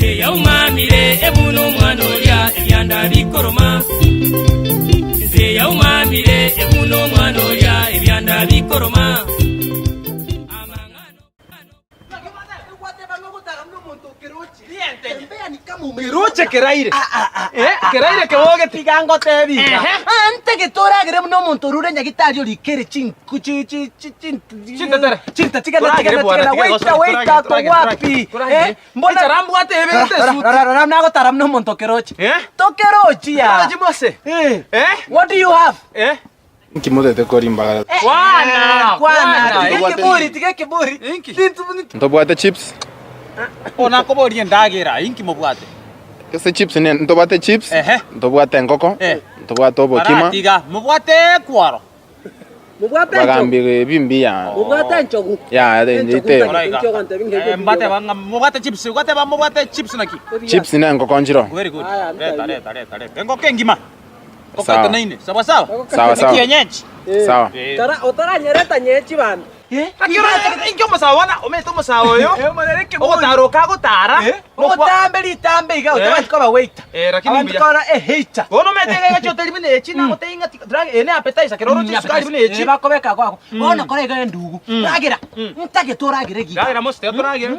Nze yaumamire ebuno mwana olya ebyanda bikoroma. Nze yaumamire ebuno mwana olya ebyanda bikoroma. Kiruche keraire. Keraire que voge tigango te vi. Ante que tora gre no montorure nyagitario likere chinku chinta tika waita to wapi. Mbona rambu ate evete su. Ram nago taram no montokeroche. Tokeroche ya. What do you have? Nkimote te korimba. Kwana. Tige kiburi. Ntobwate chips. Ona kobori ndagira inki mobwate. Kese chips ne ntobwate chips. Ntobwate ngoko. Ntobwate obokima. Tiga mobwate kwaro. Mubwate bagambire bimbi ya. Mubwate nchogu. Ya ndite. Mbate banga mobwate chips, ugate ba mobwate chips naki. Chips ne ngoko njiro. Very good. Tare. Ngoko kengima. Kokata nine. Sawa sawa. Sawa. Kienyeji. Sawa. Tara otara nyereta nyechi bana. Akira inki masawana, ometo masawo yo. Otaro kago tara. Otambe iga utabantu waita. Lakini mbia. Kora hater. Ono metega gacho telibine echi na gotenga drag ene appetizer keroro tsukari bine echi. Bakobeka kwako. Ona kora iga ndugu. Ragira. Ntage toragire giga. Ragira moste toragira.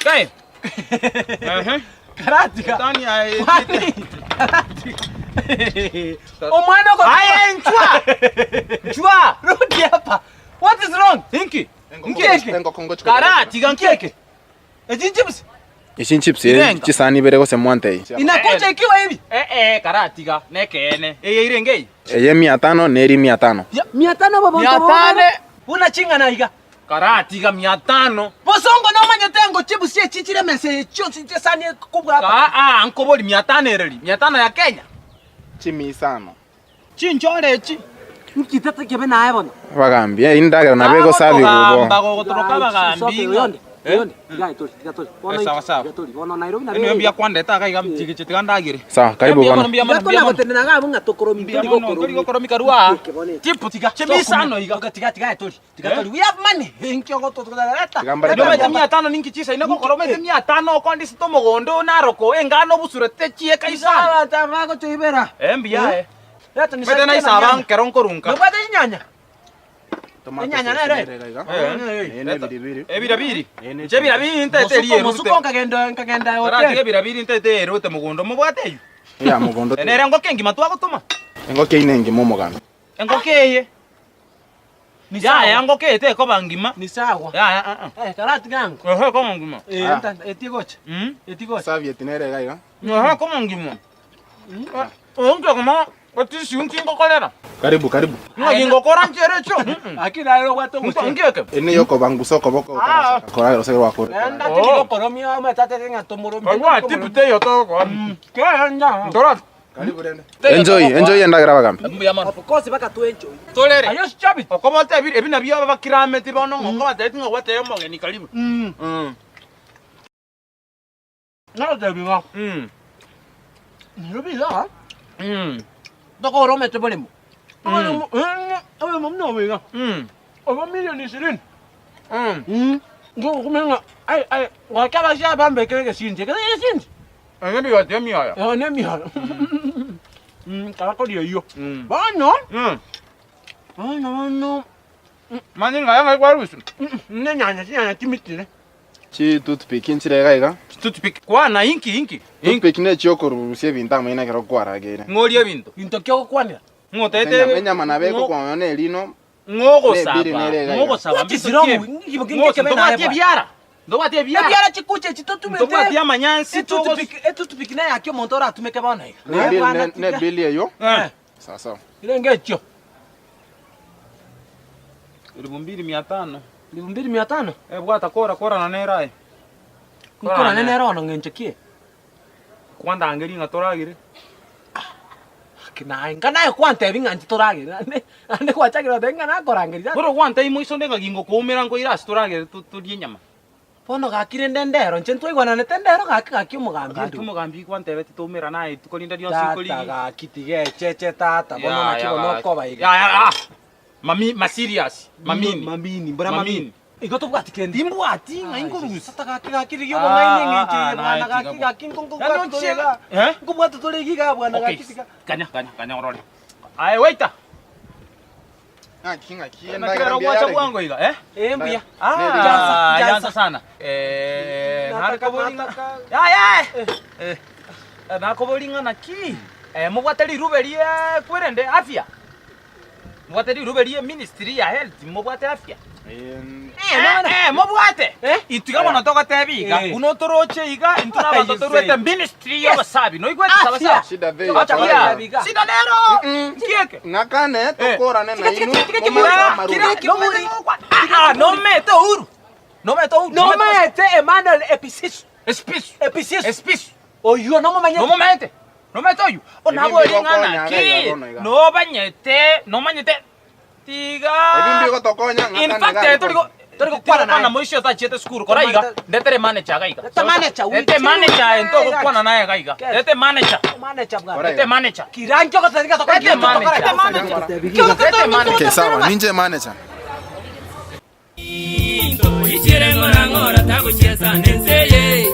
Kai. Karatika. Tani ai. Omwana ko. Ai Chua. Rudi hapa. What is wrong? Inki. Ngoko ngochko. Karati gankeke. Chips. Ishin chips chisani bere ko se mwante. Inakuja ikiwa hivi. Karati ga nekene. Irengei. Eye 500 neri 500. 500 baba. 500. Una chinga na iga. Karati ga 500. Bosongo no manya tengo chips sie chichire mese sani kubwa hapa. Ankoboli 500 ereli. 500 ya Kenya. Chimi sana. Chinchore chi. Nkitata kebe na ayabona. Bagambia indagira na bego sabi kubo. Mbago toroka bagambinga. Sawa. Wana Nairobi na. Eno mbia kwanda eta ga mtike chitgandagire. Sawa, karibu bwana. Mbia gotena ga bunga tokoromi. Tori koromi karua. Tipo tiga. Chemi sano iga. Tiga tori. We have money. Hinkyo goto tukaleta. Kilomita 500 ninki chisa inako kilomita 500 kwandi sitomo gondo naroko engano busure techie kaisana. Sala tamago tuibera. Mbia Leta ni Mete na isaban keronko runka. Mbada nyanya. Nyanya na re. Ebirabiri. Chebirabiri intete liye. Musuko kagenda Karati hotel. ebirabiri intete rote mugondo mubwateyo. Ya mugondo. Enere ngo kengi matwa gutuma. Ngoke inengi momogano. Engokeye. Ni sawa yango kete ko bangima. Ni sawa. Karati gangu. Ko ngima. Etigocha. Etigocha. Saviet nere gaiga. Ko ngima. Onke kama otisi unkingo kolera. Karibu. Ngo koranjere cho. Akina leo watu Ngeke. Ene yoko banguso ko boko. Kora rosero wako. Anda tiko koromia mata tenga tomoro. Agwa tipute yo to ko. Kaya Ndora. Karibu rende. Enjoy endagira bagambi. Mbiyamana. Of course baka tu enjoy. Tolere. Ayo chabi. Okomote ebina biyo bakirame tibono ngoma tete ngo wate yo ni karibu. Nalo tebinga. Nrobi la. Doko rome te bolemo. Awe mamno wenga. Oba milioni 20. Ngo kumenga ai wakaba sha bambe keke sinje. Keke sinje. Ngebi wa temi aya. Ne mi ha. Kala ko dio yo. Ba no. No. Mani ngaya kwa rusu. Ne nyanya timitire. Chi toothpick inchire gaiga. Toothpick kwa na inki. Toothpick ne choko rusie vinta maina kero kwara gere. Ngoli ebintu. Into kyo kwanira. Ngotete. Nyama na beko kwa one lino. Ngoko saba. What is wrong? Ngibogenge na biara. Ndo batie biara. Biara chikuche chitotume. Ndo batie manyansi to. Toothpick na yakyo montora atumeke bana. Ne bilia yo. Sasa. Ile ngecho. 2500. 2500. Bwata kora na nera. Kora na nera ono ngenchekie. Kwanda angeli ngatoragire. Kina ngana kwante binga ntitoragire. Ande kwachakira denga na korangiri. Boro kwanta imo isondenga gingo komera ngo iras toragire tudie nyama. Pono gakire ndendero ncentwe igwana netendero gaki umugambi ndu. Umugambi kwante beti tomera nae tukolinda dio sikoli. Tata kitige cheche tata bono na kibo no koba ige. Ya. Mami ma serious. Mamini. Mbona mamini. Igo tubwati kendi. Imbwati ng'ainkurusi. Satakakiriyo bong'aine ng'eche bwana gakingongo bwatoleka. Ngubwata tolegiga bwana gakisiga. Kanya orore. Aye waiter. Ng'aki Nakirero gwacha bwango iga, Mbuya. Jansa sana. Nakabolinga. Nakabolinga naki. Mubwateri ruberie kwerende afya. Mubwateri ruberie ministry ya health, mubwate afya. Mubwate. Itiga bono togotebiga. Uno toroche iga, intuna bantu torwete ministry y'abasabi. No igwete sabasa. Shida ve. Shida nero. Kieke. Ngakane tokorane na inu. No mete uru. No mete Emmanuel Episis. Espisu. Oyo no manyete. No mete oyu. Onabo lingana ki. No manyete. Tiga. Ebimbi go tokonya ngakane. In fact, torigo kwana na moisho ta chete skuru kora iga. Detere manager gaiga. Dete manager ento kwana naye gaiga. Dete manager bwana. Kirancho ko tadiga toka. Dete manager. Okay, sawa. Ninje manager. Into ichire ngora takucheza nenseye.